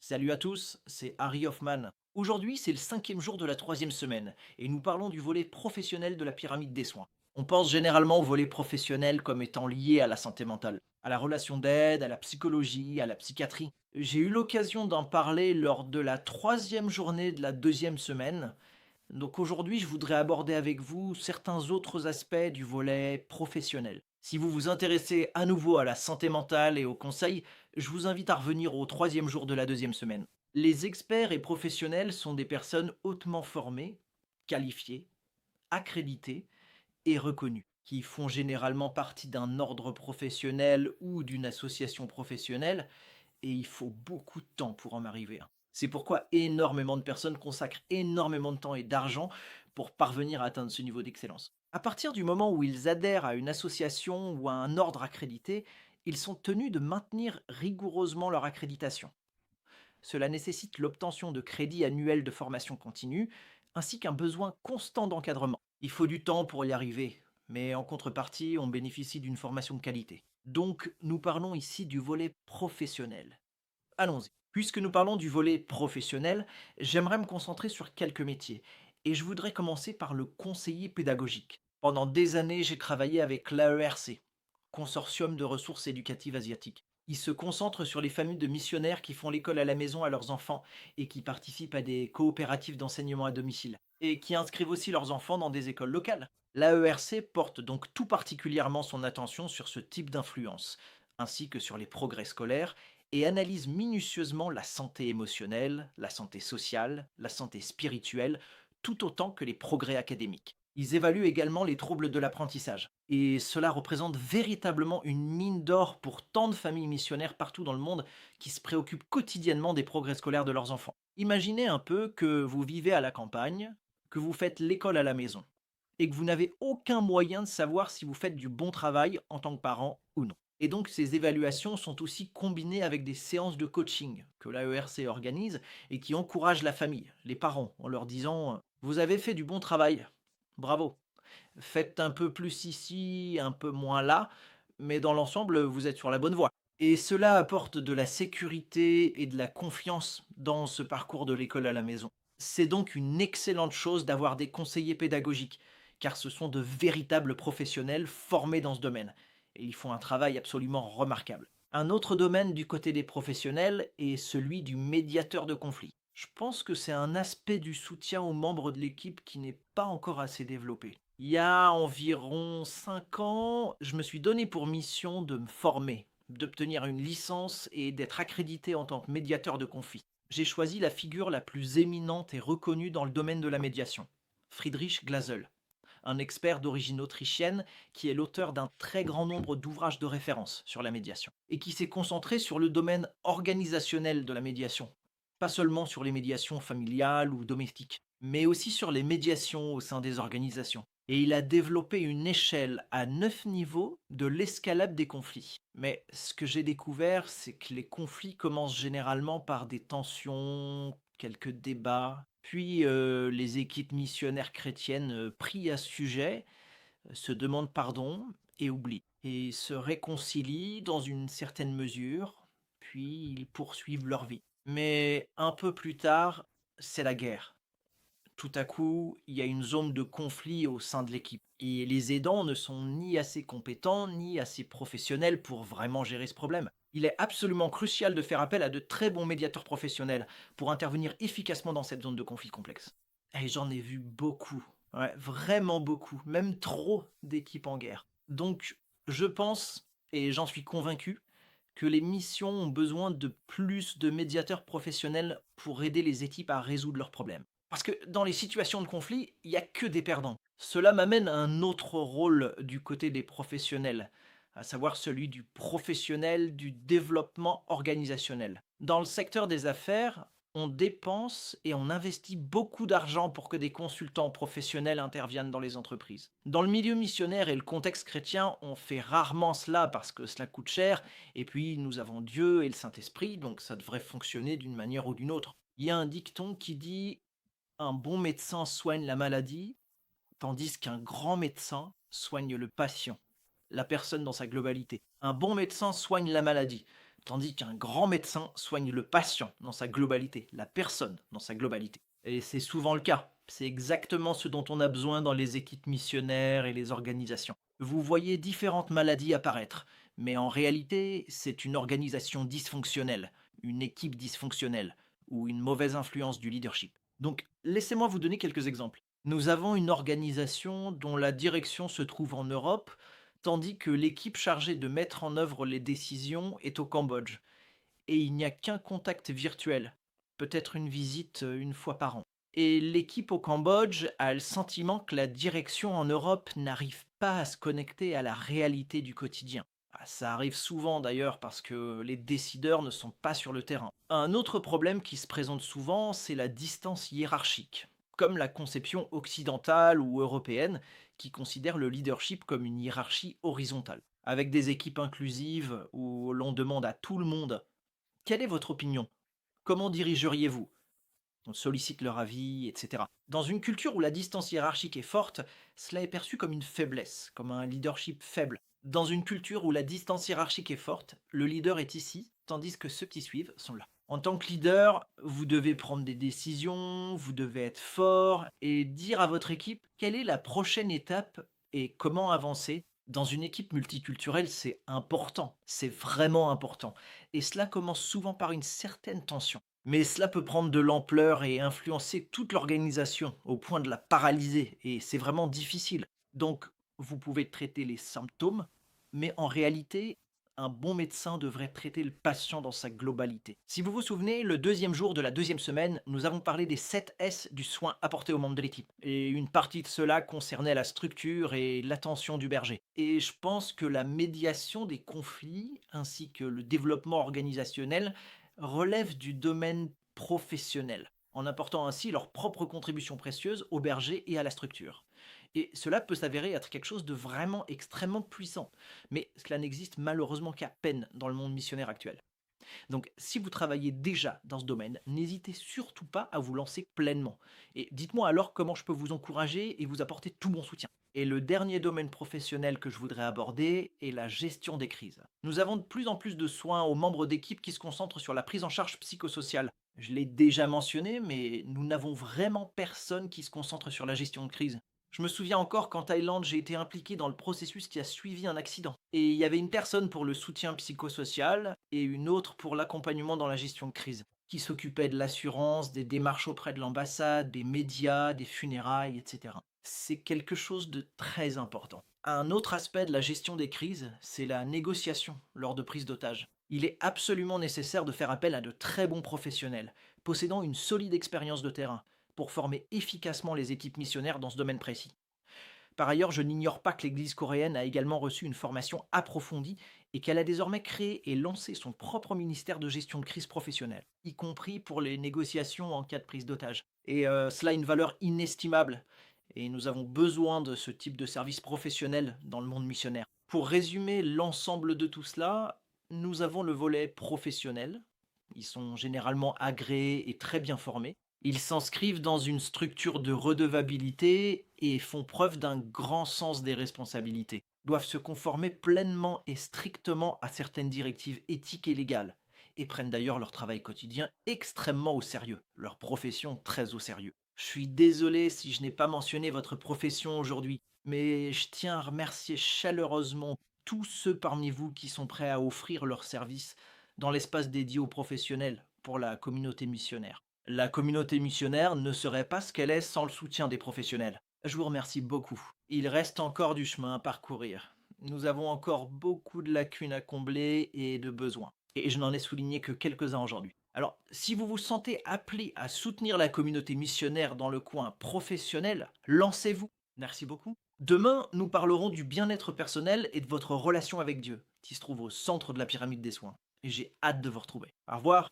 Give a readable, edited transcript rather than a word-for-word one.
Salut à tous, c'est Harry Hoffman. Aujourd'hui, c'est le cinquième jour de la troisième semaine et nous parlons du volet professionnel de la pyramide des soins. On pense généralement au volet professionnel comme étant lié à la santé mentale, à la relation d'aide, à la psychologie, à la psychiatrie. J'ai eu l'occasion d'en parler lors de la troisième journée de la deuxième semaine. Donc aujourd'hui, je voudrais aborder avec vous certains autres aspects du volet professionnel. Si vous vous intéressez à nouveau à la santé mentale et aux conseils, je vous invite à revenir au troisième jour de la deuxième semaine. Les experts et professionnels sont des personnes hautement formées, qualifiées, accréditées et reconnues, qui font généralement partie d'un ordre professionnel ou d'une association professionnelle et il faut beaucoup de temps pour en arriver, hein. C'est pourquoi énormément de personnes consacrent énormément de temps et d'argent pour parvenir à atteindre ce niveau d'excellence. À partir du moment où ils adhèrent à une association ou à un ordre accrédité, ils sont tenus de maintenir rigoureusement leur accréditation. Cela nécessite l'obtention de crédits annuels de formation continue, ainsi qu'un besoin constant d'encadrement. Il faut du temps pour y arriver, mais en contrepartie, on bénéficie d'une formation de qualité. Donc, nous parlons ici du volet professionnel. Allons-y. Puisque nous parlons du volet professionnel, j'aimerais me concentrer sur quelques métiers. Et je voudrais commencer par le conseiller pédagogique. Pendant des années, j'ai travaillé avec l'AERC, Consortium de ressources éducatives asiatiques. Il se concentre sur les familles de missionnaires qui font l'école à la maison à leurs enfants et qui participent à des coopératives d'enseignement à domicile et qui inscrivent aussi leurs enfants dans des écoles locales. L'AERC porte donc tout particulièrement son attention sur ce type d'influence, ainsi que sur les progrès scolaires et analyse minutieusement la santé émotionnelle, la santé sociale, la santé spirituelle, tout autant que les progrès académiques. Ils évaluent également les troubles de l'apprentissage. Et cela représente véritablement une mine d'or pour tant de familles missionnaires partout dans le monde qui se préoccupent quotidiennement des progrès scolaires de leurs enfants. Imaginez un peu que vous vivez à la campagne, que vous faites l'école à la maison, et que vous n'avez aucun moyen de savoir si vous faites du bon travail en tant que parent ou non. Et donc ces évaluations sont aussi combinées avec des séances de coaching que l'AERC organise et qui encouragent la famille, les parents, en leur disant vous avez fait du bon travail, bravo, faites un peu plus ici, un peu moins là, mais dans l'ensemble, vous êtes sur la bonne voie. Et cela apporte de la sécurité et de la confiance dans ce parcours de l'école à la maison. C'est donc une excellente chose d'avoir des conseillers pédagogiques, car ce sont de véritables professionnels formés dans ce domaine. Et ils font un travail absolument remarquable. Un autre domaine du côté des professionnels est celui du médiateur de conflits. Je pense que c'est un aspect du soutien aux membres de l'équipe qui n'est pas encore assez développé. Il y a environ 5 ans, je me suis donné pour mission de me former, d'obtenir une licence et d'être accrédité en tant que médiateur de conflits. J'ai choisi la figure la plus éminente et reconnue dans le domaine de la médiation, Friedrich Glasel, un expert d'origine autrichienne qui est l'auteur d'un très grand nombre d'ouvrages de référence sur la médiation et qui s'est concentré sur le domaine organisationnel de la médiation, pas seulement sur les médiations familiales ou domestiques, mais aussi sur les médiations au sein des organisations. Et il a développé une échelle à 9 niveaux de l'escalade des conflits. Mais ce que j'ai découvert, c'est que les conflits commencent généralement par des tensions, quelques débats, puis les équipes missionnaires chrétiennes prient à ce sujet, se demandent pardon et oublient. Et se réconcilient dans une certaine mesure, puis ils poursuivent leur vie. Mais un peu plus tard, c'est la guerre. Tout à coup, il y a une zone de conflit au sein de l'équipe. Et les aidants ne sont ni assez compétents ni assez professionnels pour vraiment gérer ce problème. Il est absolument crucial de faire appel à de très bons médiateurs professionnels pour intervenir efficacement dans cette zone de conflit complexe. Et j'en ai vu beaucoup, ouais, vraiment beaucoup, même trop d'équipes en guerre. Donc, je pense, et j'en suis convaincu, que les missions ont besoin de plus de médiateurs professionnels pour aider les équipes à résoudre leurs problèmes. Parce que dans les situations de conflit, il n'y a que des perdants. Cela m'amène à un autre rôle du côté des professionnels, à savoir celui du professionnel du développement organisationnel. Dans le secteur des affaires, on dépense et on investit beaucoup d'argent pour que des consultants professionnels interviennent dans les entreprises. Dans le milieu missionnaire et le contexte chrétien, on fait rarement cela parce que cela coûte cher, et puis nous avons Dieu et le Saint-Esprit, donc ça devrait fonctionner d'une manière ou d'une autre. Il y a un dicton qui dit un bon médecin soigne la maladie, tandis qu'un grand médecin soigne le patient, la personne dans sa globalité. Un bon médecin soigne la maladie, tandis qu'un grand médecin soigne le patient dans sa globalité, la personne dans sa globalité. Et c'est souvent le cas. C'est exactement ce dont on a besoin dans les équipes missionnaires et les organisations. Vous voyez différentes maladies apparaître, mais en réalité, c'est une organisation dysfonctionnelle, une équipe dysfonctionnelle ou une mauvaise influence du leadership. Donc, laissez-moi vous donner quelques exemples. Nous avons une organisation dont la direction se trouve en Europe, tandis que l'équipe chargée de mettre en œuvre les décisions est au Cambodge. Et il n'y a qu'un contact virtuel, peut-être une visite une fois par an. Et l'équipe au Cambodge a le sentiment que la direction en Europe n'arrive pas à se connecter à la réalité du quotidien. Ah, ça arrive souvent d'ailleurs parce que les décideurs ne sont pas sur le terrain. Un autre problème qui se présente souvent, c'est la distance hiérarchique, comme la conception occidentale ou européenne qui considère le leadership comme une hiérarchie horizontale. Avec des équipes inclusives où l'on demande à tout le monde quelle est votre opinion? Comment dirigeriez-vous? On sollicite leur avis, etc. Dans une culture où la distance hiérarchique est forte, cela est perçu comme une faiblesse, comme un leadership faible. Dans une culture où la distance hiérarchique est forte, le leader est ici, tandis que ceux qui suivent sont là. En tant que leader, vous devez prendre des décisions, vous devez être fort et dire à votre équipe quelle est la prochaine étape et comment avancer. Dans une équipe multiculturelle, c'est important, c'est vraiment important. Et cela commence souvent par une certaine tension. Mais cela peut prendre de l'ampleur et influencer toute l'organisation au point de la paralyser et c'est vraiment difficile. Donc, vous pouvez traiter les symptômes, mais en réalité, un bon médecin devrait traiter le patient dans sa globalité. Si vous vous souvenez, le deuxième jour de la deuxième semaine, nous avons parlé des 7 S du soin apporté aux membres de l'équipe. Et une partie de cela concernait la structure et l'attention du berger. Et je pense que la médiation des conflits ainsi que le développement organisationnel relèvent du domaine professionnel, en apportant ainsi leur propre contribution précieuse au berger et à la structure. Et cela peut s'avérer être quelque chose de vraiment extrêmement puissant, mais cela n'existe malheureusement qu'à peine dans le monde missionnaire actuel. Donc si vous travaillez déjà dans ce domaine, n'hésitez surtout pas à vous lancer pleinement. Et dites-moi alors comment je peux vous encourager et vous apporter tout mon soutien. Et le dernier domaine professionnel que je voudrais aborder est la gestion des crises. Nous avons de plus en plus de soins aux membres d'équipe qui se concentrent sur la prise en charge psychosociale. Je l'ai déjà mentionné, mais nous n'avons vraiment personne qui se concentre sur la gestion de crise. Je me souviens encore qu'en Thaïlande, j'ai été impliqué dans le processus qui a suivi un accident. Et il y avait une personne pour le soutien psychosocial et une autre pour l'accompagnement dans la gestion de crise, qui s'occupait de l'assurance, des démarches auprès de l'ambassade, des médias, des funérailles, etc. C'est quelque chose de très important. Un autre aspect de la gestion des crises, c'est la négociation lors de prise d'otage. Il est absolument nécessaire de faire appel à de très bons professionnels, possédant une solide expérience de terrain, pour former efficacement les équipes missionnaires dans ce domaine précis. Par ailleurs, je n'ignore pas que l'Église coréenne a également reçu une formation approfondie et qu'elle a désormais créé et lancé son propre ministère de gestion de crise professionnelle, y compris pour les négociations en cas de prise d'otage. Et cela a une valeur inestimable. Et nous avons besoin de ce type de service professionnel dans le monde missionnaire. Pour résumer l'ensemble de tout cela, nous avons le volet professionnel. Ils sont généralement agréés et très bien formés. Ils s'inscrivent dans une structure de redevabilité et font preuve d'un grand sens des responsabilités. Doivent se conformer pleinement et strictement à certaines directives éthiques et légales, et prennent d'ailleurs leur travail quotidien extrêmement au sérieux, leur profession très au sérieux. Je suis désolé si je n'ai pas mentionné votre profession aujourd'hui, mais je tiens à remercier chaleureusement tous ceux parmi vous qui sont prêts à offrir leurs services dans l'espace dédié aux professionnels pour la communauté missionnaire. La communauté missionnaire ne serait pas ce qu'elle est sans le soutien des professionnels. Je vous remercie beaucoup. Il reste encore du chemin à parcourir. Nous avons encore beaucoup de lacunes à combler et de besoins. Et je n'en ai souligné que quelques-uns aujourd'hui. Alors, si vous vous sentez appelé à soutenir la communauté missionnaire dans le coin professionnel, lancez-vous. Merci beaucoup. Demain, nous parlerons du bien-être personnel et de votre relation avec Dieu, qui se trouve au centre de la pyramide des soins. Et j'ai hâte de vous retrouver. Au revoir.